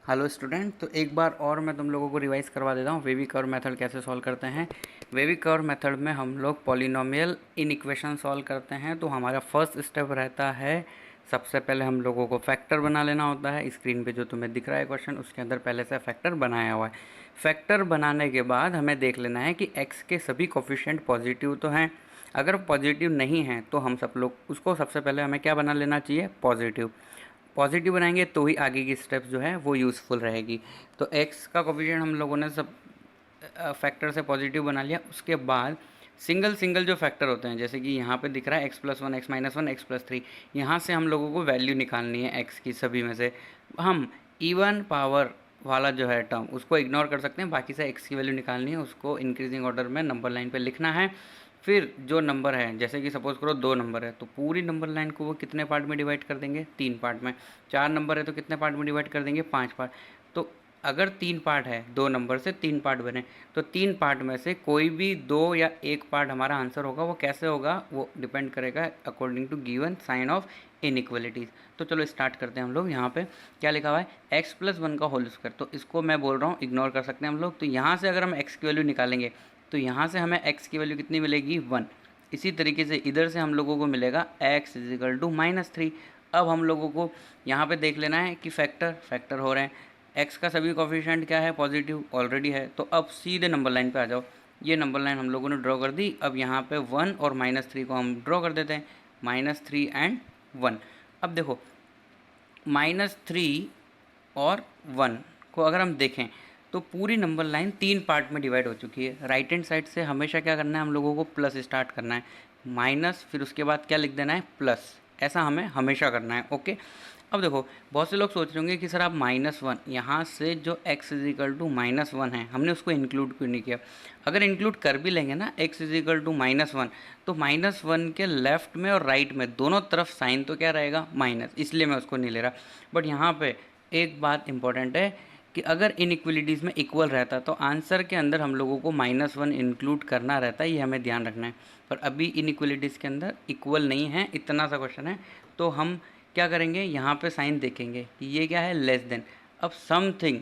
Hello student, तो एक बार और मैं तुम लोगों को रिवाइज करवा देता हूँ वेवी कर्व मेथड कैसे सॉल्व करते हैं। वेवी कर्व मेथड में हम लोग पॉलिनोमियल इन इक्वेशन सॉल्व करते हैं। तो हमारा फर्स्ट स्टेप रहता है, सबसे पहले हम लोगों को फैक्टर बना लेना होता है। स्क्रीन पे जो तुम्हें दिख रहा है क्वेश्चन, उसके अंदर पहले से फैक्टर बनाया हुआ है। फैक्टर बनाने के बाद हमें देख लेना है कि एक्स के सभी कोफिशिएंट पॉजिटिव तो हैं। अगर पॉजिटिव नहीं हैं तो हम सब लोग उसको सबसे पहले हमें क्या बना लेना चाहिए, पॉजिटिव। पॉजिटिव बनाएंगे तो ही आगे की स्टेप्स जो है वो यूज़फुल रहेगी। तो एक्स का कोफिशिएंट हम लोगों ने सब फैक्टर से पॉजिटिव बना लिया। उसके बाद सिंगल सिंगल जो फैक्टर होते हैं, जैसे कि यहाँ पे दिख रहा है x+1 x-1 x+3, यहाँ से हम लोगों को वैल्यू निकालनी है x की। सभी में से हम इवन पावर वाला जो है टर्म उसको इग्नोर कर सकते हैं, बाकी से x की वैल्यू निकालनी है, उसको इंक्रीजिंग ऑर्डर में नंबर लाइन पे लिखना है। फिर जो नंबर है, जैसे कि सपोज करो 2 नंबर है तो पूरी नंबर लाइन को वो कितने पार्ट में डिवाइड कर देंगे, 3 पार्ट में। 4 नंबर है तो कितने पार्ट में डिवाइड कर देंगे, 5 पार्ट। तो अगर 3 पार्ट है, 2 नंबर से 3 पार्ट बने, तो 3 पार्ट में से कोई भी 2 या 1 पार्ट हमारा आंसर होगा। वो कैसे होगा, वो डिपेंड करेगा according to given sign of inequalities. तो चलो स्टार्ट करते हैं हम लोग। यहाँ पे क्या लिखा हुआ है, x+1 का होल स्क्वायर। तो इसको मैं बोल रहा हूँ इग्नोर कर सकते हैं हम लोग। तो यहाँ से अगर हम x की वैल्यू निकालेंगे तो यहाँ से हमें x की वैल्यू कितनी मिलेगी, 1। इसी तरीके से इधर से हम लोगों को मिलेगा x = -3। अब हम लोगों को यहाँ पे देख लेना है कि फैक्टर हो रहे हैं। x का सभी कोफिशिएंट क्या है, पॉजिटिव ऑलरेडी है। तो अब सीधे नंबर लाइन पे आ जाओ। ये नंबर लाइन हम लोगों ने ड्रॉ कर दी। अब यहाँ पे 1 और -3 को हम ड्रॉ कर देते हैं, -3 एंड 1। अब देखो -3 और 1 को अगर हम देखें तो पूरी नंबर लाइन 3 पार्ट में डिवाइड हो चुकी है। राइट हैंड साइड से हमेशा क्या करना है, हम लोगों को प्लस स्टार्ट करना है, माइनस फिर उसके बाद क्या लिख देना है, प्लस। ऐसा हमें हमेशा करना है, ओके। अब देखो बहुत से लोग सोच रहे होंगे कि सर आप -1, यहाँ से जो x = -1 है हमने उसको इंक्लूड क्यों नहीं किया। अगर इंक्लूड कर भी लेंगे ना x = -1, तो -1 के लेफ्ट में और राइट में दोनों तरफ साइन तो क्या रहेगा, माइनस, इसलिए मैं उसको नहीं ले रहा। बट यहाँ पे एक बात इंपॉर्टेंट है कि अगर इनइक्वलिटीज़ में इक्वल रहता तो आंसर के अंदर हम लोगों को -1 इंक्लूड करना रहता है, ये हमें ध्यान रखना है। पर अभी इनइक्वलिटीज़ के अंदर इक्वल नहीं है, इतना सा क्वेश्चन है। तो हम क्या करेंगे, यहाँ पे साइन देखेंगे कि ये क्या है, लेस देन। अब समथिंग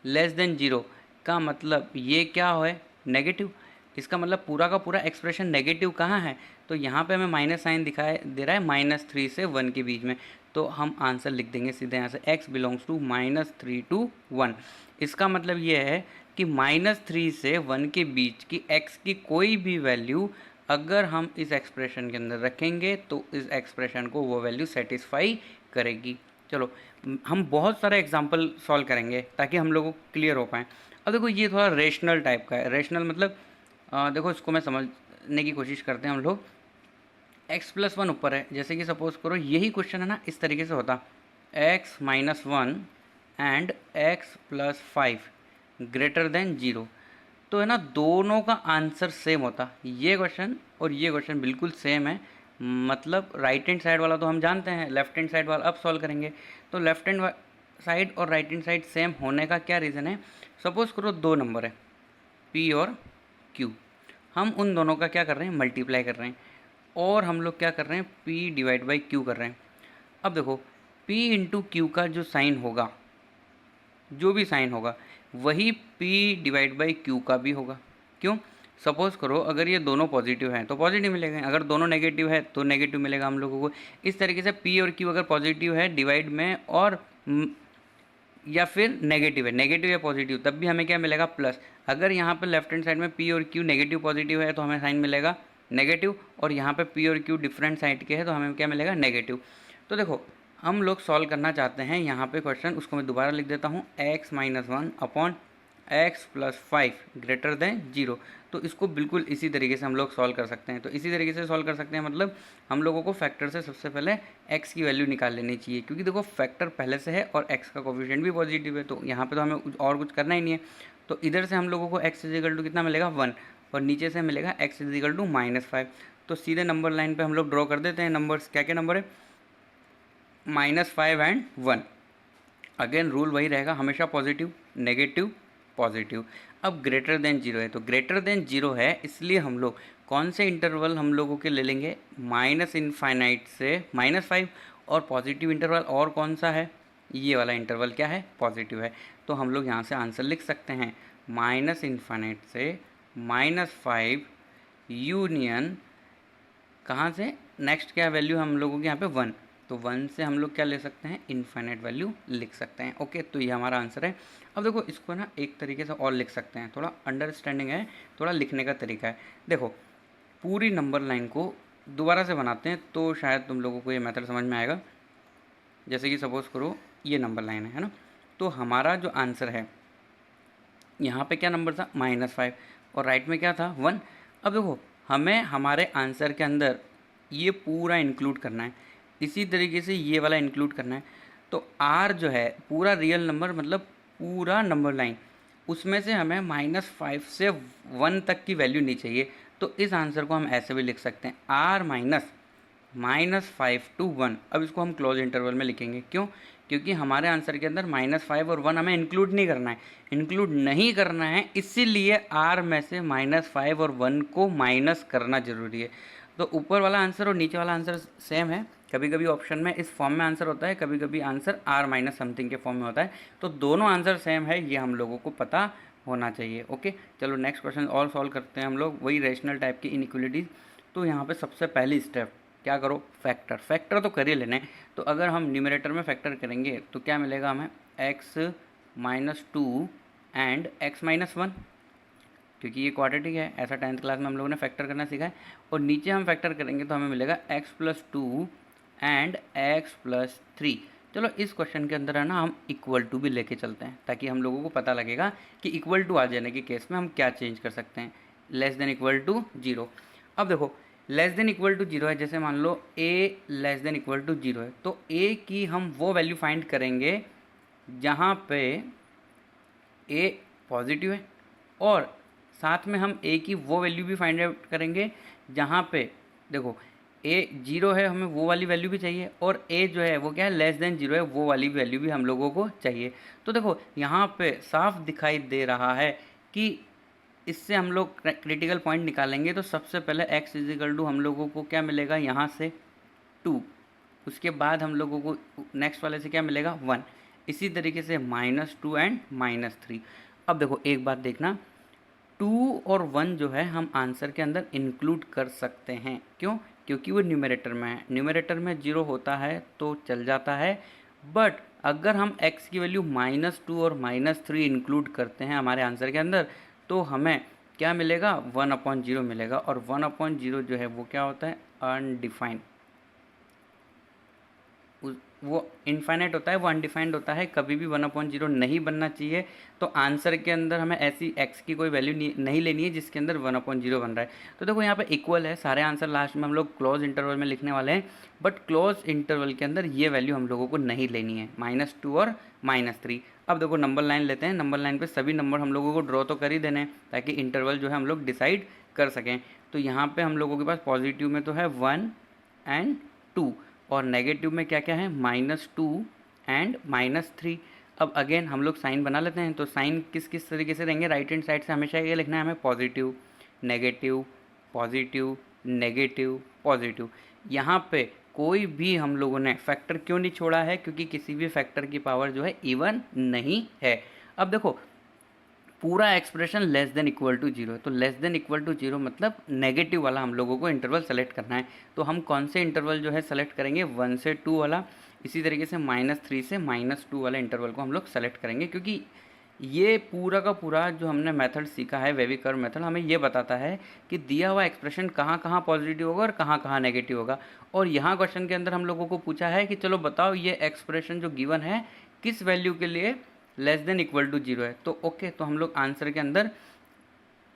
लेस देन 0 का मतलब ये क्या है, नेगेटिव। इसका मतलब पूरा का पूरा एक्सप्रेशन नेगेटिव कहाँ है, तो यहाँ पे हमें माइनस साइन दिखाई दे रहा है -3 से 1 के बीच में। तो हम आंसर लिख देंगे सीधे यहाँ से, x बिलोंग्स टू -3 to 1। इसका मतलब ये है कि -3 से 1 के बीच की x की कोई भी वैल्यू अगर हम इस एक्सप्रेशन के अंदर रखेंगे तो इस एक्सप्रेशन को वो वैल्यू सेटिस्फाई करेगी। चलो हम बहुत सारे एग्जांपल सॉल्व करेंगे ताकि हम लोगों को क्लियर हो पाए। अब देखो ये थोड़ा रेशनल टाइप का है। रेशनल मतलब देखो इसको मैं समझने की कोशिश करते हैं हम लोग। x+1 ऊपर है, जैसे कि सपोज करो यही क्वेश्चन है ना, इस तरीके से होता x-1 and x+5 greater than 0। तो है ना, दोनों का आंसर सेम होता। ये क्वेश्चन और ये क्वेश्चन बिल्कुल सेम है। मतलब राइट हैंड साइड वाला तो हम जानते हैं, लेफ्ट हैंड साइड वाला अब सॉल्व करेंगे। तो लेफ्ट हैंड साइड और राइट हैंड साइड सेम होने का क्या रीज़न है, सपोज करो 2 नंबर है p और q, हम उन दोनों का क्या कर रहे हैं, मल्टीप्लाई कर रहे हैं। और हम लोग क्या कर रहे हैं, p/q कर रहे हैं। अब देखो p इंटू क्यू का जो साइन होगा, जो भी साइन होगा वही p/q का भी होगा। क्यों, सपोज करो अगर ये दोनों पॉजिटिव हैं तो पॉजिटिव मिलेगा, अगर दोनों नेगेटिव है तो नेगेटिव मिलेगा हम लोगों को। इस तरीके से p और q अगर पॉजिटिव है डिवाइड में, और या फिर नेगेटिव या पॉजिटिव, तब भी हमें क्या मिलेगा, प्लस। अगर यहाँ पे लेफ्ट हैंड साइड में p और q नेगेटिव पॉजिटिव है तो हमें साइन मिलेगा नेगेटिव, और यहाँ पे p और q डिफरेंट साइड के हैं तो हमें क्या मिलेगा, नेगेटिव। तो देखो हम लोग सॉल्व करना चाहते हैं यहाँ पे क्वेश्चन, उसको मैं दोबारा लिख देता हूँ, x-1 upon x+5 greater than 0। तो इसको बिल्कुल इसी तरीके से हम लोग सॉल्व कर सकते हैं। तो इसी तरीके से सॉल्व कर सकते हैं, मतलब हम लोगों को फैक्टर से सबसे पहले x की वैल्यू निकाल लेनी चाहिए, क्योंकि देखो फैक्टर पहले से है और x का कोफिशिएंट भी पॉजिटिव है, तो यहाँ पे तो हमें और कुछ करना ही नहीं है। तो इधर से हम लोगों को x = कितना मिलेगा, 1, और नीचे से मिलेगा x = -5। तो सीधे नंबर लाइन पर हम लोग ड्रॉ कर देते हैं नंबर्स। क्या क्या नंबर है, -5 एंड 1। अगेन रूल वही रहेगा, हमेशा पॉजिटिव नेगेटिव पॉजिटिव। अब ग्रेटर देन 0 है, तो ग्रेटर देन 0 है इसलिए हम लोग कौन से इंटरवल हम लोगों के ले लेंगे, -∞ से -5, और पॉजिटिव इंटरवल और कौन सा है, ये वाला इंटरवल क्या है, पॉजिटिव है। तो हम लोग यहाँ से आंसर लिख सकते हैं -∞ से -5 यूनियन कहाँ से, नेक्स्ट क्या वैल्यू हम लोगों के यहाँ पे 1, तो 1 से हम लोग क्या ले सकते हैं, इन्फाइनाइट वैल्यू लिख सकते हैं। ओके, तो ये हमारा आंसर है। अब देखो इसको ना एक तरीके से और लिख सकते हैं, थोड़ा अंडरस्टैंडिंग है, थोड़ा लिखने का तरीका है। देखो पूरी नंबर लाइन को दोबारा से बनाते हैं तो शायद तुम लोगों को ये मेथड समझ में आएगा। जैसे कि सपोज़ करो ये नंबर लाइन है ना, तो हमारा जो आंसर है यहाँ पे क्या नंबर था, -5, और राइट में क्या था, 1। अब देखो हमें हमारे आंसर के अंदर ये पूरा इंक्लूड करना है, इसी तरीके से ये वाला इंक्लूड करना है। तो R जो है पूरा रियल नंबर, मतलब पूरा नंबर लाइन, उसमें से हमें -5 से 1 तक की वैल्यू नहीं चाहिए। तो इस आंसर को हम ऐसे भी लिख सकते हैं, R -5 to 1। अब इसको हम क्लोज इंटरवल में लिखेंगे, क्यों, क्योंकि हमारे आंसर के अंदर -5 और 1 हमें इंक्लूड नहीं करना है, इंक्लूड नहीं करना है, इसीलिए R में से -5 और 1 को माइनस करना जरूरी है। तो ऊपर वाला आंसर और नीचे वाला आंसर सेम है। कभी कभी ऑप्शन में इस फॉर्म में आंसर होता है, कभी कभी आंसर R- समथिंग के फॉर्म में होता है। तो दोनों आंसर सेम है, ये हम लोगों को पता होना चाहिए। ओके, चलो नेक्स्ट क्वेश्चन और सॉल्व करते हैं हम लोग, वही रेशनल टाइप की इनइक्वलिटीज़। तो यहाँ पे सबसे पहली स्टेप क्या करो, फैक्टर, फैक्टर तो कर ही लेने। तो अगर हम न्यूमरेटर में फैक्टर करेंगे तो क्या मिलेगा हमें, x-2 एंड x-1, क्योंकि ये क्वाड्रेटिक है, ऐसा 10th क्लास में हम लोगों ने फैक्टर करना सीखा है। और नीचे हम फैक्टर करेंगे तो हमें मिलेगा x+2 एंड x+3। चलो इस क्वेश्चन के अंदर है ना, हम इक्वल टू भी लेके चलते हैं ताकि हम लोगों को पता लगेगा कि इक्वल टू आ जाने के केस में हम क्या चेंज कर सकते हैं। Less than equal to 0। अब देखो लेस देन इक्वल टू 0 है, जैसे मान लो a less than equal to 0 है, तो a की हम वो वैल्यू फाइंड करेंगे जहाँ पे a पॉजिटिव है, और साथ में हम a की वो वैल्यू भी फाइंड आउट करेंगे जहाँ पे देखो a 0 है, हमें वो वाली वैल्यू भी चाहिए, और a जो है वो क्या है, लेस देन 0 है, वो वाली वैल्यू भी हम लोगों को चाहिए। तो देखो यहाँ पे साफ दिखाई दे रहा है कि इससे हम लोग क्रिटिकल पॉइंट निकालेंगे। तो सबसे पहले x इजिकल टू हम लोगों को क्या मिलेगा, यहाँ से 2, उसके बाद हम लोगों को नेक्स्ट वाले से क्या मिलेगा, 1, इसी तरीके से -2 एंड -3। अब देखो एक बात देखना, 2 और 1 जो है हम आंसर के अंदर इंक्लूड कर सकते हैं, क्यों, क्योंकि वो न्यूमरेटर में है, न्यूमरेटर में 0 होता है तो चल जाता है। बट अगर हम x की वैल्यू -2 और -3 इंक्लूड करते हैं हमारे आंसर के अंदर, तो हमें क्या मिलेगा, 1/0 मिलेगा। और 1/0 जो है वो क्या होता है, अनडिफाइंड, वो इनफाइनाइट होता है, वो अनडिफाइंड होता है, कभी भी 1/0 नहीं बनना चाहिए। तो आंसर के अंदर हमें ऐसी x की कोई वैल्यू नहीं लेनी है जिसके अंदर 1/0 बन रहा है। तो देखो यहाँ पे इक्वल है, सारे आंसर लास्ट में हम लोग क्लोज इंटरवल में लिखने वाले हैं, बट क्लोज इंटरवल के अंदर ये वैल्यू हम लोगों को नहीं लेनी है, -2 और -3। अब देखो नंबर लाइन लेते हैं, नंबर लाइन पे सभी नंबर हम लोगों को ड्रॉ तो कर ही देने हैं ताकि इंटरवल जो है हम लोग डिसाइड कर सकें। तो यहाँ पे हम लोगों के पास पॉजिटिव में तो है 1 एंड 2, और नेगेटिव में क्या क्या है, -2 एंड -3। अब अगेन हम लोग साइन बना लेते हैं। तो साइन किस किस तरीके से देंगे, राइट हैंड साइड से हमेशा ये लिखना है हमें, positive negative positive negative positive. यहाँ पे कोई भी हम लोगों ने फैक्टर क्यों नहीं छोड़ा है, क्योंकि किसी भी फैक्टर की पावर जो है इवन नहीं है। अब देखो पूरा expression less than equal to 0 है, तो लेस देन इक्वल टू 0 मतलब नेगेटिव वाला हम लोगों को इंटरवल सेलेक्ट करना है। तो हम कौन से इंटरवल जो है सेलेक्ट करेंगे, 1 से 2 वाला, इसी तरीके से -3 से -2 वाला इंटरवल को हम लोग सेलेक्ट करेंगे, क्योंकि ये पूरा का पूरा जो हमने मेथड सीखा है, वेवी कर्व मेथड, हमें ये बताता है कि दिया हुआ एक्सप्रेशन कहाँ कहाँ पॉजिटिव होगा और कहाँ कहाँ नेगेटिव होगा। और यहाँ क्वेश्चन के अंदर हम लोगों को पूछा है कि चलो बताओ ये एक्सप्रेशन जो गिवन है किस वैल्यू के लिए लेस देन इक्वल टू 0 है। तो ओके, तो हम लोग आंसर के अंदर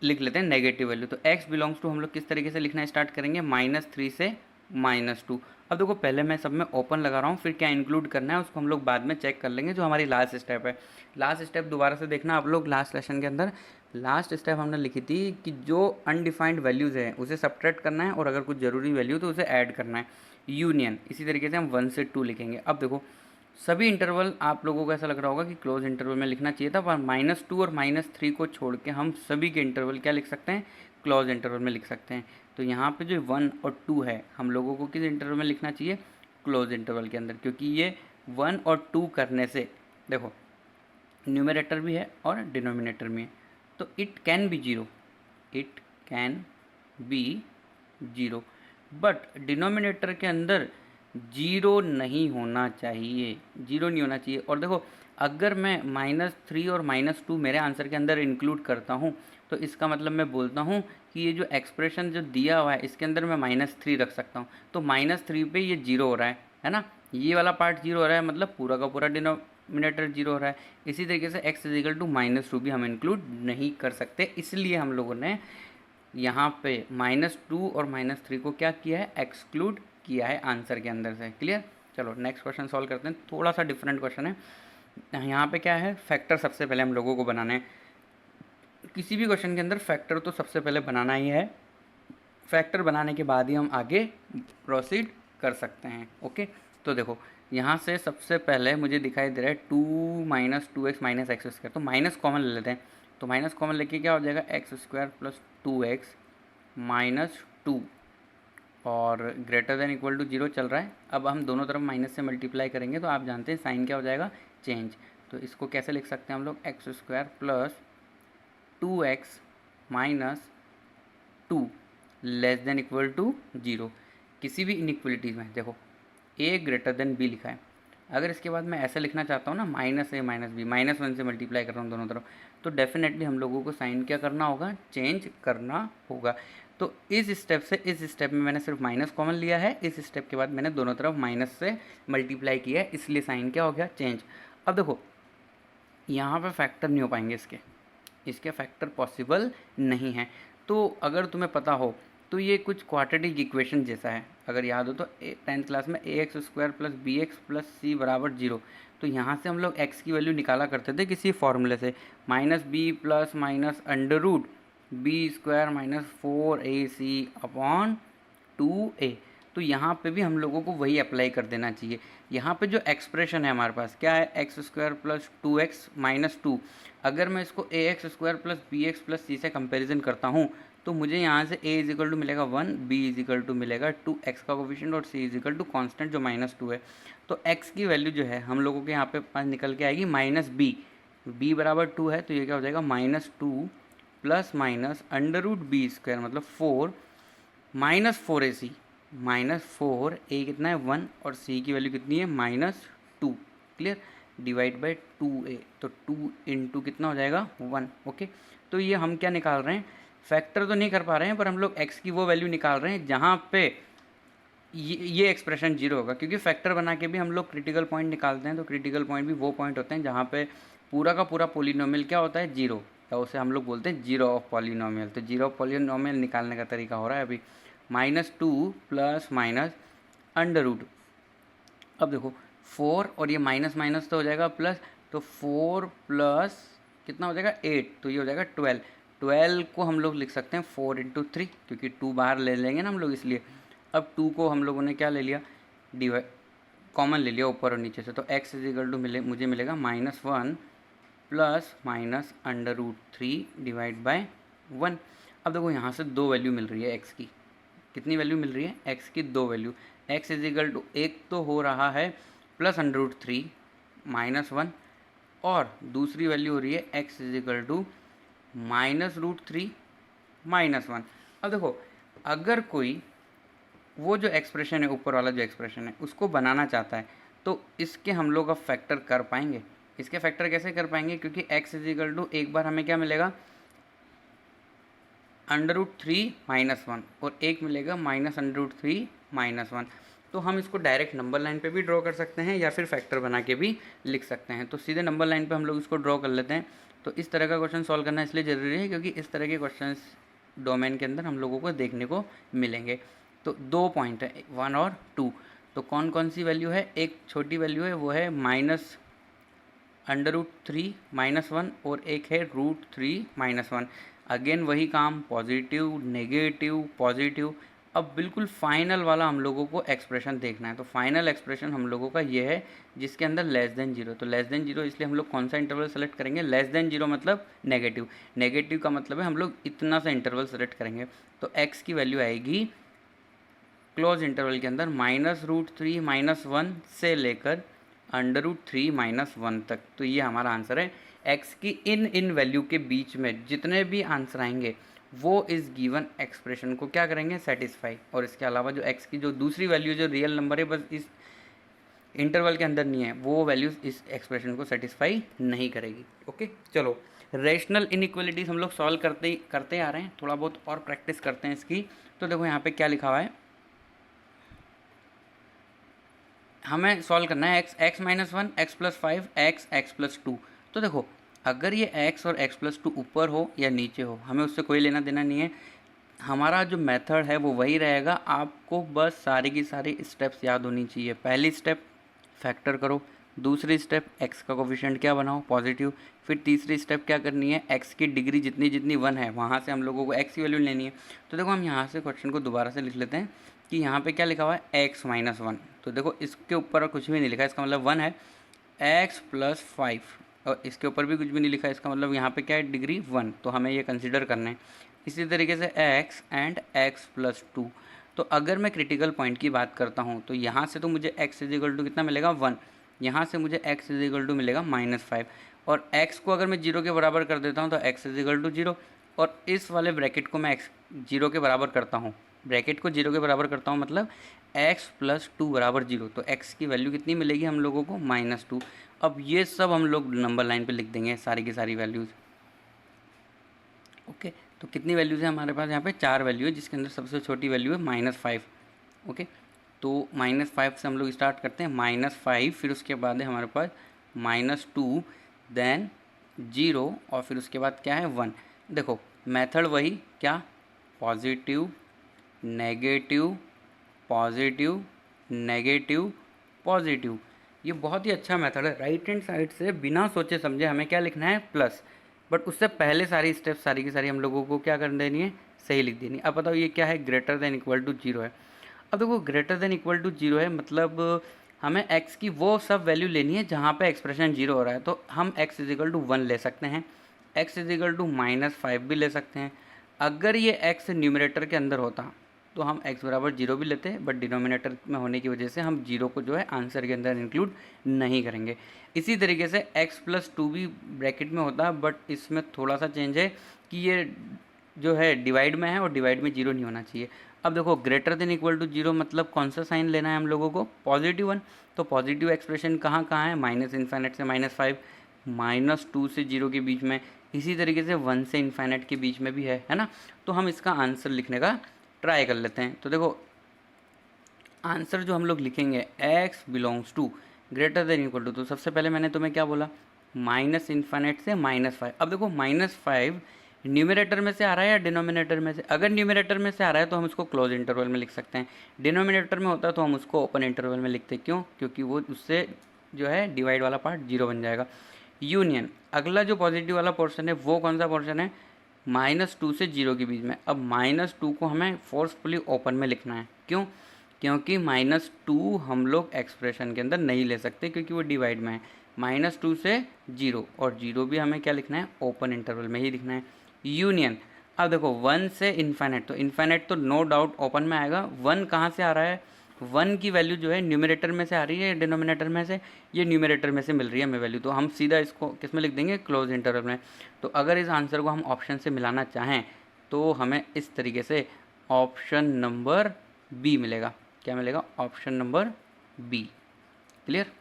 लिख लेते हैं नेगेटिव वैल्यू। तो x बिलोंग्स टू हम लोग किस तरीके से लिखना स्टार्ट करेंगे, -3 से -2। अब देखो पहले मैं सब में ओपन लगा रहा हूँ, फिर क्या इंक्लूड करना है उसको हम लोग बाद में चेक कर लेंगे, जो हमारी लास्ट स्टेप है। लास्ट स्टेप दोबारा से देखना आप लोग, लास्ट सेशन के अंदर लास्ट स्टेप हमने लिखी थी कि जो अनडिफाइंड वैल्यूज़ है उसे सब्ट्रैक्ट करना है, और अगर कुछ ज़रूरी वैल्यू तो उसे ऐड करना है, यूनियन। इसी तरीके से हम 1 से 2 लिखेंगे। अब देखो सभी इंटरवल आप लोगों को ऐसा लग रहा होगा कि क्लोज इंटरवल में लिखना चाहिए था, पर -2 और -3 को छोड़ के हम सभी के इंटरवल क्या लिख सकते हैं, क्लोज इंटरवल में लिख सकते हैं। तो यहाँ पे जो 1 और 2 है हम लोगों को किस इंटरवल में लिखना चाहिए, क्लोज इंटरवल के अंदर, क्योंकि ये 1 और 2 करने से देखो न्यूमरेटर भी है और डिनोमिनेटर भी है, तो it can be zero, it can be zero, but denominator के अंदर जीरो नहीं होना चाहिए, जीरो नहीं होना चाहिए। और देखो अगर मैं -3 और -2 मेरे आंसर के अंदर इंक्लूड करता हूँ तो इसका मतलब मैं बोलता हूँ कि ये जो एक्सप्रेशन जो दिया हुआ है इसके अंदर मैं -3 रख सकता हूँ, तो -3 पे ये जीरो हो रहा है ना, ये वाला पार्ट जीरो हो रहा है, मतलब पूरा का पूरा डिनोमिनेटर जीरो हो रहा है। इसी तरीके से x इजिकल टू -2 भी हम इंक्लूड नहीं कर सकते, इसलिए हम लोगों ने यहाँ पे -2 और -3 को क्या किया है, एक्सक्लूड किया है आंसर के अंदर से। क्लियर? चलो नेक्स्ट क्वेश्चन सॉल्व करते हैं, थोड़ा सा डिफरेंट क्वेश्चन है। यहाँ पे क्या है, फैक्टर सबसे पहले हम लोगों को बनाना है। किसी भी क्वेश्चन के अंदर फैक्टर तो सबसे पहले बनाना ही है, फैक्टर बनाने के बाद ही हम आगे प्रोसीड कर सकते हैं। ओके, तो देखो यहाँ से सबसे पहले मुझे दिखाई दे रहा है 2 - 2x - x², तो माइनस कॉमन ले लेते हैं। तो माइनस कॉमन लेके क्या हो जाएगा, x² + 2x - 2 और ग्रेटर देन इक्वल टू 0 चल रहा है। अब हम दोनों तरफ माइनस से मल्टीप्लाई करेंगे तो आप जानते हैं साइन क्या हो जाएगा, चेंज। तो इसको कैसे लिख सकते हैं हम लोग, x² + 2x - 2 less than equal to 0। किसी भी इनइक्वलिटीज़ में देखो a ग्रेटर देन b लिखा है, अगर इसके बाद मैं ऐसे लिखना चाहता हूँ ना, -a - b, -1 से मल्टीप्लाई कर रहा हूँ दोनों तरफ, तो डेफिनेटली हम लोगों को साइन क्या करना होगा, चेंज करना होगा। तो इस स्टेप से इस स्टेप में मैंने सिर्फ माइनस कॉमन लिया है, इस स्टेप के बाद मैंने दोनों तरफ माइनस से मल्टीप्लाई किया है, इसलिए साइन क्या हो गया, चेंज। अब देखो यहाँ पे फैक्टर नहीं हो पाएंगे इसके फैक्टर पॉसिबल नहीं है। तो अगर तुम्हें पता हो तो ये कुछ क्वाड्रेटिक इक्वेशन जैसा है, अगर याद हो तो 10th क्लास में ax² + bx + c = 0, तो यहाँ से हम लोग x की वैल्यू निकाला करते थे किसी फॉर्मूले से, -b + -√b² - 4ac/ 2a। तो यहाँ पे भी हम लोगों को वही अप्लाई कर देना चाहिए। यहाँ पे जो एक्सप्रेशन है हमारे पास क्या है, x² + 2x - 2, अगर मैं इसको ax² + bx + c से कंपैरिजन करता हूँ तो मुझे यहाँ से a = मिलेगा 1, b = मिलेगा 2, x का कोफिशिएंट और c = कांस्टेंट जो -2 है। तो x की वैल्यू जो है हम लोगों के यहाँ पे पास निकल के आएगी -b, b = 2 है तो ये क्या हो जाएगा, -2 + √b² मतलब 4 -4ac -4, a कितना है 1 और c की वैल्यू कितनी है -2। क्लियर? डिवाइड बाई 2a, तो 2 × कितना हो जाएगा 1। ओके, तो ये हम क्या निकाल रहे हैं, फैक्टर तो नहीं कर पा रहे हैं पर हम लोग x की वो वैल्यू निकाल रहे हैं जहाँ पे ये एक्सप्रेशन जीरो होगा, क्योंकि फैक्टर बना के भी हम लोग क्रिटिकल पॉइंट निकालते हैं, तो क्रिटिकल पॉइंट भी वो पॉइंट होते हैं जहाँ पे पूरा का पूरा पॉलिनोमियल क्या होता है, जीरो, या उसे हम लोग बोलते हैं जीरो ऑफ पॉलिनोमियल। तो जीरो ऑफ पॉलिनोमियल निकालने का तरीका हो रहा है अभी, -2 + √। अब देखो 4 और ये माइनस माइनस तो हो जाएगा प्लस, तो 4 प्लस कितना हो जाएगा 8, तो ये हो जाएगा 12। 12 को हम लोग लिख सकते हैं 4 × 3, क्योंकि 2 बाहर ले लेंगे ना हम लोग इसलिए। अब 2 को हम लोगों ने क्या ले लिया, डिवाइड कॉमन ले लिया ऊपर और नीचे से, तो x मुझे मिलेगा -1 प्लस -√3 डिवाइड बाय 1। अब देखो यहाँ से दो वैल्यू मिल रही है x की, कितनी वैल्यू मिल रही है, x की दो वैल्यू। x एक तो हो रहा है +√3 -1, और दूसरी वैल्यू हो रही है x -√3 -1। अब देखो अगर कोई वो जो एक्सप्रेशन है, ऊपर वाला जो एक्सप्रेशन है उसको बनाना चाहता है तो इसके हम लोग अब फैक्टर कर पाएंगे। इसके फैक्टर कैसे कर पाएंगे, क्योंकि x एक बार हमें क्या मिलेगा √3 -1 और एक मिलेगा -√3 -1। तो हम इसको डायरेक्ट नंबर लाइन पे भी ड्रॉ कर सकते हैं या फिर फैक्टर बना के भी लिख सकते हैं। तो सीधे नंबर लाइन पे हम लोग इसको ड्रॉ कर लेते हैं। तो इस तरह का क्वेश्चन सॉल्व करना इसलिए ज़रूरी है क्योंकि इस तरह के क्वेश्चन डोमेन के अंदर हम लोगों को देखने को मिलेंगे। तो दो पॉइंट है 1 और 2, तो कौन कौन सी वैल्यू है, एक छोटी वैल्यू है वो है -√3 -1 और एक है √3 -1। अगेन वही काम, पॉजिटिव नेगेटिव पॉजिटिव। अब बिल्कुल फाइनल वाला हम लोगों को एक्सप्रेशन देखना है। तो फाइनल एक्सप्रेशन हम लोगों का ये है जिसके अंदर लेस देन जीरो। तो लेस देन जीरो इसलिए हम लोग कौन सा इंटरवल सेलेक्ट करेंगे, लेस देन जीरो मतलब नेगेटिव, नेगेटिव का मतलब है हम लोग इतना सा इंटरवल सेलेक्ट करेंगे। तो x की वैल्यू आएगी क्लोज इंटरवल के अंदर -√3 -1 से लेकर √3 - 1 तक। तो ये हमारा आंसर है। x की इन वैल्यू के बीच में जितने भी आंसर आएंगे वो इस गिवन एक्सप्रेशन को क्या करेंगे, सेटिस्फाई। और इसके अलावा जो x की जो दूसरी वैल्यू जो रियल नंबर है बस इस इंटरवल के अंदर नहीं है, वो वैल्यूज इस एक्सप्रेशन को सेटिस्फाई नहीं करेगी। ओके, चलो रेशनल इनइक्वालिटीज हम लोग सॉल्व करते आ रहे हैं, थोड़ा बहुत और प्रैक्टिस करते हैं इसकी। तो देखो यहाँ पे क्या लिखा हुआ है, हमें सॉल्व करना है x - 1 x + 5 x + 2। तो देखो अगर ये x और x + 2 ऊपर हो या नीचे हो हमें उससे कोई लेना देना नहीं है, हमारा जो मेथड है वो वही रहेगा। आपको बस सारी की सारी स्टेप्स याद होनी चाहिए। पहली स्टेप फैक्टर करो, दूसरी स्टेप x का कोफिशिएंट क्या बनाओ, पॉजिटिव। फिर तीसरी स्टेप क्या करनी है, x की डिग्री जितनी जितनी 1 है वहाँ से हम लोगों को x की वैल्यू लेनी है। तो देखो हम यहाँ से क्वेश्चन को दोबारा से लिख लेते हैं कि यहाँ पे क्या लिखा हुआ है, x - 1। तो देखो इसके ऊपर कुछ भी नहीं लिखा, इसका मतलब 1 है, x + 5 और इसके ऊपर भी कुछ भी नहीं लिखा, इसका मतलब यहाँ पे क्या है, डिग्री 1। तो हमें ये कंसिडर करना है। इसी तरीके से x एंड x + 2। तो अगर मैं क्रिटिकल पॉइंट की बात करता हूँ तो यहाँ से तो मुझे x = कितना मिलेगा, 1। यहाँ से मुझे x = मिलेगा -5 और x को अगर मैं 0 के बराबर कर देता हूँ तो x = 0 और इस वाले ब्रैकेट को मैं x 0 के बराबर करता हूँ, ब्रैकेट को 0 के बराबर करता हूँ मतलब x + 2 = 0। तो x की वैल्यू कितनी मिलेगी हम लोगों को, -2। अब ये सब हम लोग नंबर लाइन पे लिख देंगे सारी की सारी वैल्यूज़। ओके, तो कितनी वैल्यूज़ है हमारे पास, यहाँ पे 4 वैल्यू है जिसके अंदर सबसे छोटी वैल्यू है -5। ओके, तो -5 से हम लोग स्टार्ट करते हैं, -5 फिर उसके बाद है हमारे पास -2 देन 0 और फिर उसके बाद क्या है, 1। देखो मेथड वही, क्या, positive negative positive negative positive. ये बहुत ही अच्छा मेथड है। राइट हैंड साइड से बिना सोचे समझे हमें क्या लिखना है, प्लस, बट उससे पहले सारी स्टेप सारी की सारी हम लोगों को क्या कर देनी है, सही लिख देनी है। अब बताओ ये क्या है, ग्रेटर देन इक्वल टू 0 है। अब देखो ग्रेटर देन इक्वल टू 0 है मतलब हमें x की वो सब वैल्यू लेनी है जहाँ पे एक्सप्रेशन 0 हो रहा है। तो हम x = 1 ले सकते हैं, x = -5 भी ले सकते हैं। अगर ये x न्यूमरेटर के अंदर होता तो हम x = 0 भी लेते हैं, बट डिनोमिनेटर में होने की वजह से हम 0 को जो है आंसर के अंदर इंक्लूड नहीं करेंगे। इसी तरीके से x + 2 भी ब्रैकेट में होता है, बट इसमें थोड़ा सा चेंज है कि ये जो है डिवाइड में है और डिवाइड में 0 नहीं होना चाहिए। अब देखो ग्रेटर देन इक्वल टू 0 मतलब कौन सा साइन लेना है हम लोगों को, +1। तो पॉजिटिव एक्सप्रेशन कहाँ कहाँ है, -∞ से -5, -2 से 0 के बीच में, इसी तरीके से 1 से इन्फाइनाइट के बीच में भी है ना। तो हम इसका आंसर लिखने का ट्राई कर लेते हैं। तो देखो आंसर जो हम लोग लिखेंगे, x belongs to greater than equal to, तो सबसे पहले मैंने तुम्हें क्या बोला, -∞ से -5। अब देखो -5 न्यूमरेटर में से आ रहा है या डिनोमिनेटर में से, अगर न्यूमरेटर में से आ रहा है तो हम इसको क्लोज इंटरवल में लिख सकते हैं, डिनोमिनेटर में होता है तो हम उसको ओपन इंटरवल में लिखते हैं। क्यों, क्योंकि वो उससे जो है डिवाइड वाला पार्ट 0 बन जाएगा। यूनियन, अगला जो पॉजिटिव वाला पोर्शन है वो कौन सा पोर्शन है, -2 से 0 के बीच में। अब -2 को हमें फोर्सफुली ओपन में लिखना है। क्यों, क्योंकि -2 हम लोग एक्सप्रेशन के अंदर नहीं ले सकते क्योंकि वो डिवाइड में है। -2 से 0 और 0 भी हमें क्या लिखना है, ओपन इंटरवल में ही लिखना है। यूनियन, अब देखो 1 से इन्फाइनाइट, तो इन्फाइनाइट तो नो डाउट ओपन में आएगा। 1 कहाँ से आ रहा है, 1 की वैल्यू जो है न्यूमरेटर में से आ रही है डिनोमिनेटर में से, ये न्यूमरेटर में से मिल रही है हमें वैल्यू, तो हम सीधा इसको किस में लिख देंगे, क्लोज इंटरवल में। तो अगर इस आंसर को हम ऑप्शन से मिलाना चाहें तो हमें इस तरीके से ऑप्शन नंबर बी मिलेगा। क्या मिलेगा, option number B. Clear,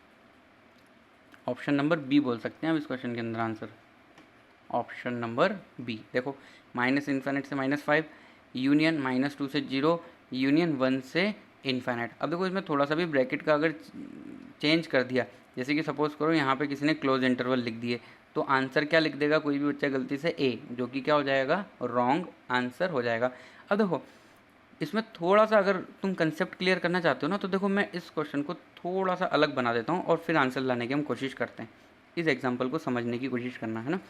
option number B बोल सकते हैं हम इस क्वेश्चन के अंदर आंसर, ऑप्शन नंबर बी। देखो -∞ से -5, यूनियन -2 से 0, यूनियन 1 से इन्फाइनाइट। अब देखो इसमें थोड़ा सा भी ब्रैकेट का अगर चेंज कर दिया, जैसे कि सपोज करो यहाँ पे किसी ने क्लोज इंटरवल लिख दिए, तो आंसर क्या लिख देगा कोई भी बच्चा गलती से, ए, जो कि क्या हो जाएगा, रॉन्ग आंसर हो जाएगा। अब देखो इसमें थोड़ा सा अगर तुम कंसेप्ट क्लियर करना चाहते हो ना, तो देखो मैं इस क्वेश्चन को थोड़ा सा अलग बना देता हूँ और फिर आंसर लाने की हम कोशिश करते हैं। इस एग्जाम्पल को समझने की कोशिश करना है ना।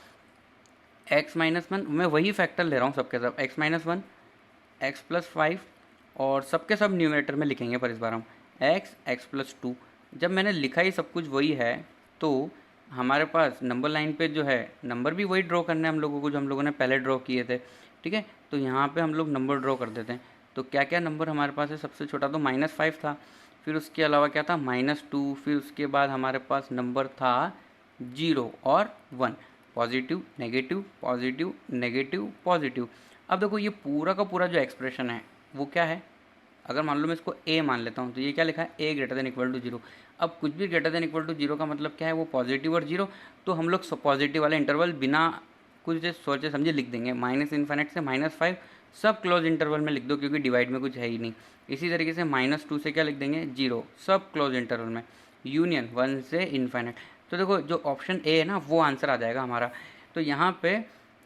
x - 1, मैं वही फैक्टर ले रहा हूँ सबके सब, x - 1 x + 5 और सबके सब न्यूमरेटर में लिखेंगे पर इस बार हम x + 2। जब मैंने लिखा ही सब कुछ वही है तो हमारे पास नंबर लाइन पे जो है नंबर भी वही ड्रॉ करने हैं हम लोगों को जो हम लोगों ने पहले ड्रॉ किए थे। ठीक है, तो यहाँ पे हम लोग नंबर ड्रॉ कर देते हैं। तो क्या क्या नंबर हमारे पास है, सबसे छोटा तो -5 था, फिर उसके अलावा क्या था -2, फिर उसके बाद हमारे पास नंबर था 0 और 1, positive negative positive negative positive. अब देखो ये पूरा का पूरा जो एक्सप्रेशन है वो क्या है, अगर मान लो मैं इसको ए मान लेता हूँ तो ये क्या लिखा है ए ग्रेटर देन इक्वल टू 0। अब कुछ भी ग्रेटर देन इक्वल टू 0 का मतलब क्या है, वो पॉजिटिव और 0। तो हम लोग पॉजिटिव वाला इंटरवल बिना कुछ सोचे समझे लिख देंगे, -∞ से -5 सब क्लोज इंटरवल में लिख दो क्योंकि डिवाइड में कुछ है ही नहीं। इसी तरीके से -2 से क्या लिख देंगे 0 सब क्लोज इंटरवल में, यूनियन 1 से इन्फाइनाइट। तो देखो जो ऑप्शन ए है ना वो आंसर आ जाएगा हमारा। तो यहाँ पे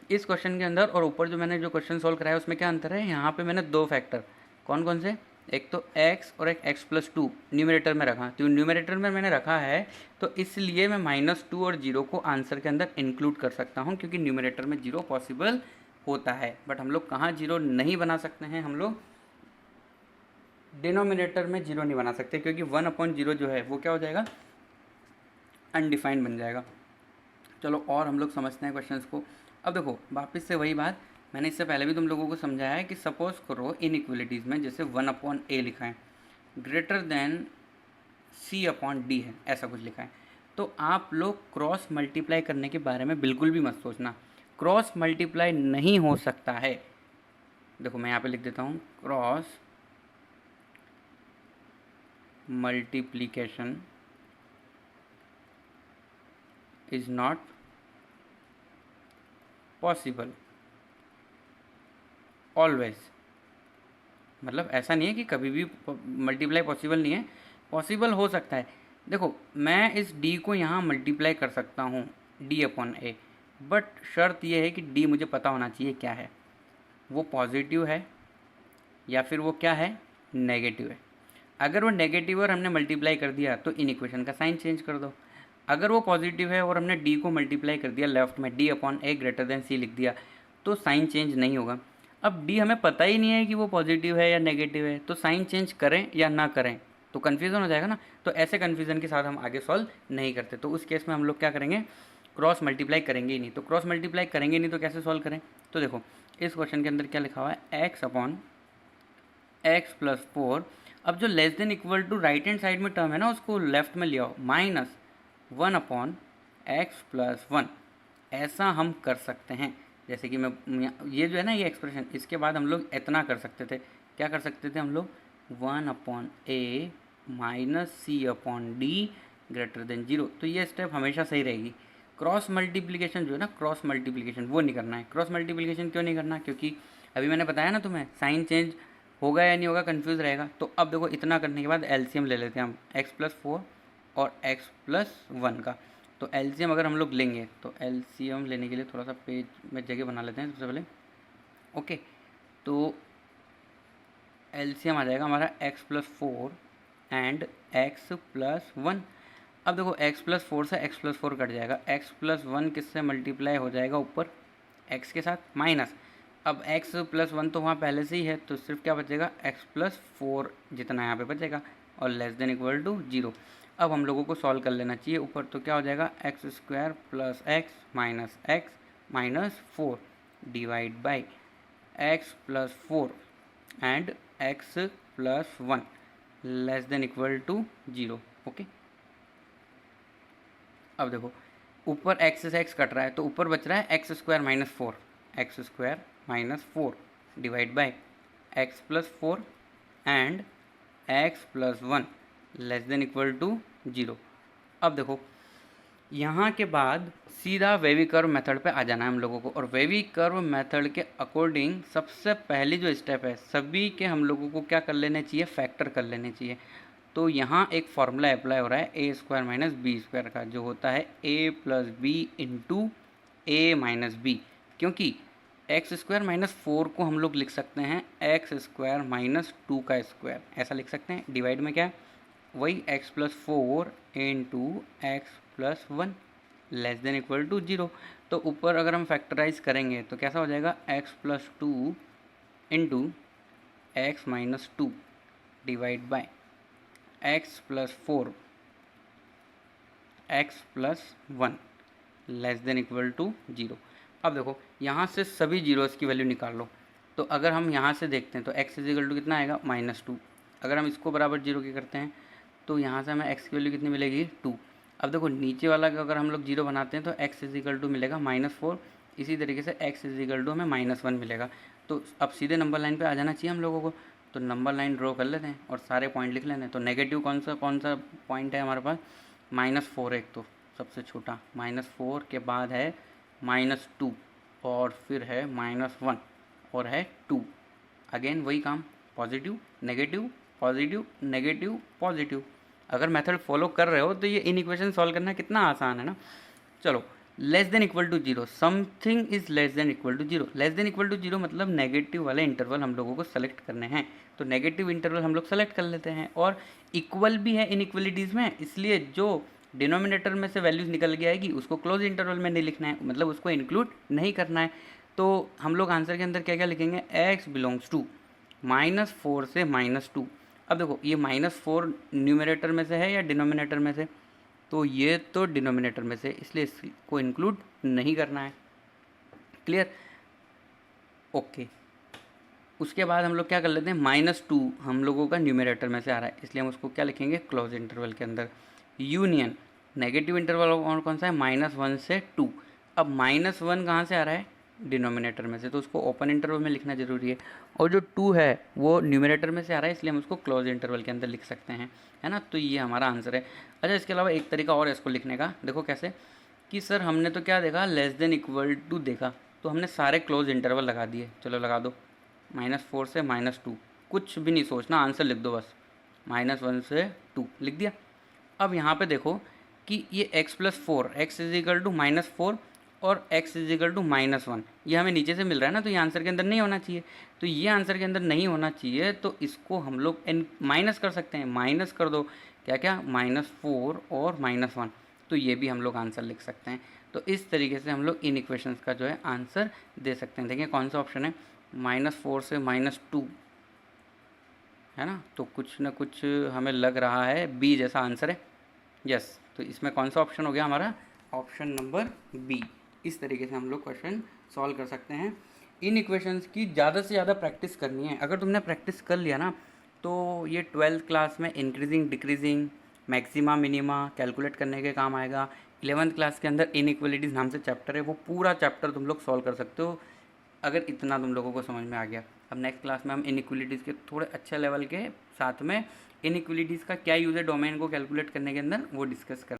इस क्वेश्चन के अंदर और ऊपर जो मैंने जो क्वेश्चन सॉल्व कराया उसमें क्या अंतर है, यहाँ पे मैंने दो फैक्टर कौन कौन से, एक तो x और एक x+2 न्यूमरेटर में रखा। तो न्यूमरेटर में मैंने रखा है तो इसलिए मैं -2 और 0 को आंसर के अंदर इंक्लूड कर सकता हूँ क्योंकि न्यूमरेटर में 0 पॉसिबल होता है। बट हम लोग कहाँ 0 नहीं बना सकते हैं, हम लोग डिनोमिनेटर में 0 नहीं बना सकते क्योंकि 1/0 जो है वो क्या हो जाएगा, अनडिफाइंड बन जाएगा। चलो और हम लोग समझते हैं क्वेश्चंस को। अब देखो वापस से वही बात, मैंने इससे पहले भी तुम लोगों को समझाया है कि सपोज करो इनइक्वलिटीज़ में जैसे 1/a लिखा है ग्रेटर देन c/d है, ऐसा कुछ लिखा है, तो आप लोग क्रॉस मल्टीप्लाई करने के बारे में बिल्कुल भी मत सोचना, क्रॉस मल्टीप्लाई नहीं हो सकता है। देखो मैं यहाँ पे लिख देता हूँ cross multiplication is not possible always. मतलब ऐसा नहीं है कि कभी भी मल्टीप्लाई पॉसिबल नहीं है, पॉसिबल हो सकता है। देखो मैं इस d को यहाँ मल्टीप्लाई कर सकता हूँ d/a, बट शर्त यह है कि d मुझे पता होना चाहिए क्या है, वो पॉजिटिव है या फिर वो क्या है नेगेटिव है। अगर वो नेगेटिव और हमने मल्टीप्लाई कर दिया तो इन इक्वेशन का साइन चेंज कर दो। अगर वो पॉजिटिव है और हमने d को मल्टीप्लाई कर दिया लेफ्ट में d/a ग्रेटर देन c लिख दिया तो साइन चेंज नहीं होगा। अब d हमें पता ही नहीं है कि वो पॉजिटिव है या नेगेटिव है, तो साइन चेंज करें या ना करें तो कन्फ्यूज़न हो जाएगा ना। तो ऐसे कन्फ्यूज़न के साथ हम आगे सॉल्व नहीं करते। तो उस केस में हम लोग क्या करेंगे, क्रॉस मल्टीप्लाई करेंगे ही नहीं। तो क्रॉस मल्टीप्लाई करेंगे नहीं तो कैसे सॉल्व करें, तो देखो इस क्वेश्चन के अंदर क्या लिखा हुआ है x/x+4। अब जो less than equal to right hand side में टर्म है ना उसको लेफ्ट में ले आओ, -1/x+1। ऐसा हम कर सकते हैं, जैसे कि मैं ये जो है ना ये एक्सप्रेशन, इसके बाद हम लोग इतना कर सकते थे, क्या कर सकते थे हम लोग 1/a -c/d ग्रेटर देन 0। तो ये स्टेप हमेशा सही रहेगी। क्रॉस मल्टीप्लिकेशन जो है ना, क्रॉस मल्टीप्लिकेशन वो नहीं करना है। क्रॉस मल्टीप्लिकेशन क्यों नहीं करना, क्योंकि अभी मैंने बताया ना तुम्हें साइन चेंज होगा या नहीं होगा, कन्फ्यूज़ रहेगा। तो अब देखो इतना करने के बाद एलसीएम ले लेते हैं हम x+4 और x+1 का। तो एलसीएम अगर हम लोग लेंगे तो एलसीएम लेने के लिए थोड़ा सा पेज में जगह बना लेते हैं सबसे पहले। ओके, तो एलसीएम आ जाएगा हमारा x+4 एंड x+1। अब देखो x+4 से x+4 कट जाएगा, x+1 किससे मल्टीप्लाई हो जाएगा ऊपर x के साथ माइनस। अब x+1 तो वहाँ पहले से ही है तो सिर्फ क्या बचेगा x+4 जितना यहाँ पे बचेगा और लेस देन इक्वल टू 0। अब हम लोगों को सॉल्व कर लेना चाहिए ऊपर, तो क्या हो जाएगा x² + x -4 divide by x+4 and x+1 less than equal to 0। Okay, अब देखो ऊपर x से x कट रहा है तो ऊपर बच रहा है x² -4 divide by x+4 and x+1 less than equal to 0। अब देखो यहाँ के बाद सीधा वेवी कर्व मेथड पे आ जाना है हम लोगों को, और वेवी कर्व मेथड के अकॉर्डिंग सबसे पहली जो स्टेप है सभी के हम लोगों को क्या कर लेने चाहिए, फैक्टर कर लेने चाहिए। तो यहाँ एक फार्मूला अप्लाई हो रहा है a² - b² का, जो होता है a + b × a - b, क्योंकि x² - 4 को हम लोग लिख सकते हैं x² - 2 का स्क्वायर, ऐसा लिख सकते हैं। डिवाइड में क्या है वही x+4 × x+1 less than equal to 0। तो ऊपर अगर हम फैक्टराइज करेंगे तो कैसा हो जाएगा x+2 × x - 2 divide by x+4 x+1 less than equal to 0। अब देखो यहाँ से सभी जीरोस की वैल्यू निकाल लो। तो अगर हम यहाँ से देखते हैं तो x इक्वल टू कितना आएगा -2, अगर हम इसको बराबर 0 के करते हैं तो यहाँ से हमें x की वैल्यू कितनी मिलेगी 2। अब देखो नीचे वाला का अगर हम लोग 0 बनाते हैं तो x इज इक्वल टू मिलेगा -4, इसी तरीके से x इज इक्वल टू हमें -1 मिलेगा। तो अब सीधे नंबर लाइन पे आ जाना चाहिए हम लोगों को, तो नंबर लाइन ड्रॉ कर लेते हैं और सारे पॉइंट लिख लेते हैं। तो नेगेटिव कौन सा पॉइंट है हमारे पास, -4 एक तो सबसे छोटा, -4 के बाद है -2 और फिर है -1 और है 2। अगेन वही काम, positive negative positive negative positive. अगर मेथड फॉलो कर रहे हो तो ये इन इक्वेशन सॉल्व करना कितना आसान है ना। चलो, less than equal to 0, something is less than equal to 0। Less than equal to 0 मतलब नेगेटिव वाले इंटरवल हम लोगों को सेलेक्ट करने हैं, तो नेगेटिव इंटरवल हम लोग सेलेक्ट कर लेते हैं। और इक्वल भी है इनइक्वलिटीज़ में, इसलिए जो डिनोमिनेटर में से वैल्यूज़ निकल के आएगी उसको क्लोज इंटरवल में नहीं लिखना है, मतलब उसको इंक्लूड नहीं करना है। तो हम लोग आंसर के अंदर क्या क्या लिखेंगे, x बिलोंग्स टू -4 से -2। अब देखो ये -4 न्यूमरेटर में से है या डिनोमिनेटर में से, तो ये तो डिनोमिनेटर में से, इसलिए इसको इंक्लूड नहीं करना है। Clear, okay. उसके बाद हम लोग क्या कर लेते हैं, -2 हम लोगों का न्यूमरेटर में से आ रहा है, इसलिए हम उसको क्या लिखेंगे, क्लोज इंटरवल के अंदर। यूनियन नेगेटिव इंटरवल और कौन सा है, -1 से 2। अब -1 कहाँ से आ रहा है, डिनोमिनेटर में से, तो उसको ओपन इंटरवल में लिखना जरूरी है। और जो 2 है वो न्यूमरेटर में से आ रहा है, इसलिए हम उसको क्लोज इंटरवल के अंदर लिख सकते हैं, है ना। तो ये हमारा आंसर है। अच्छा, इसके अलावा एक तरीका और है इसको लिखने का, देखो कैसे, कि सर हमने तो क्या देखा, लेस देन इक्वल टू देखा, तो हमने सारे क्लोज इंटरवल लगा दिए, चलो लगा दो, -4 से -2, कुछ भी नहीं सोचना, आंसर लिख दो बस, -1 से 2 लिख दिया। अब यहाँ पे देखो कि ये x+4, x is equal to -4 और x इज इक्वल टू -1, ये हमें नीचे से मिल रहा है ना, तो ये आंसर के अंदर नहीं होना चाहिए। तो ये आंसर के अंदर नहीं होना चाहिए, तो इसको हम लोग माइनस कर सकते हैं, माइनस कर दो, क्या क्या, -4 और -1, तो ये भी हम लोग आंसर लिख सकते हैं। तो इस तरीके से हम लोग इन इक्वेशंस का जो है आंसर दे सकते हैं। देखिए कौन सा ऑप्शन है, -4 से -2, है ना, तो कुछ ना कुछ हमें लग रहा है बी जैसा आंसर है। यस, तो इसमें कौन सा ऑप्शन हो गया हमारा, ऑप्शन नंबर बी। इस तरीके से हम लोग क्वेश्चन सॉल्व कर सकते हैं। इन इक्वेशंस की ज़्यादा से ज़्यादा प्रैक्टिस करनी है। अगर तुमने प्रैक्टिस कर लिया ना, तो ये 12th क्लास में increasing decreasing maxima minima calculate करने के काम आएगा। 11th क्लास के अंदर इनइक्वलिटीज़ नाम से चैप्टर है, वो पूरा चैप्टर तुम लोग सॉल्व कर सकते हो अगर इतना तुम लोगों को समझ में आ गया। अब नेक्स्ट क्लास में हम इनइक्वलिटीज़ के थोड़े अच्छे लेवल के साथ में इनइक्वलिटीज़ का क्या यूज़ है डोमेन को कैलकुलेट करने के अंदर, वो डिस्कस कर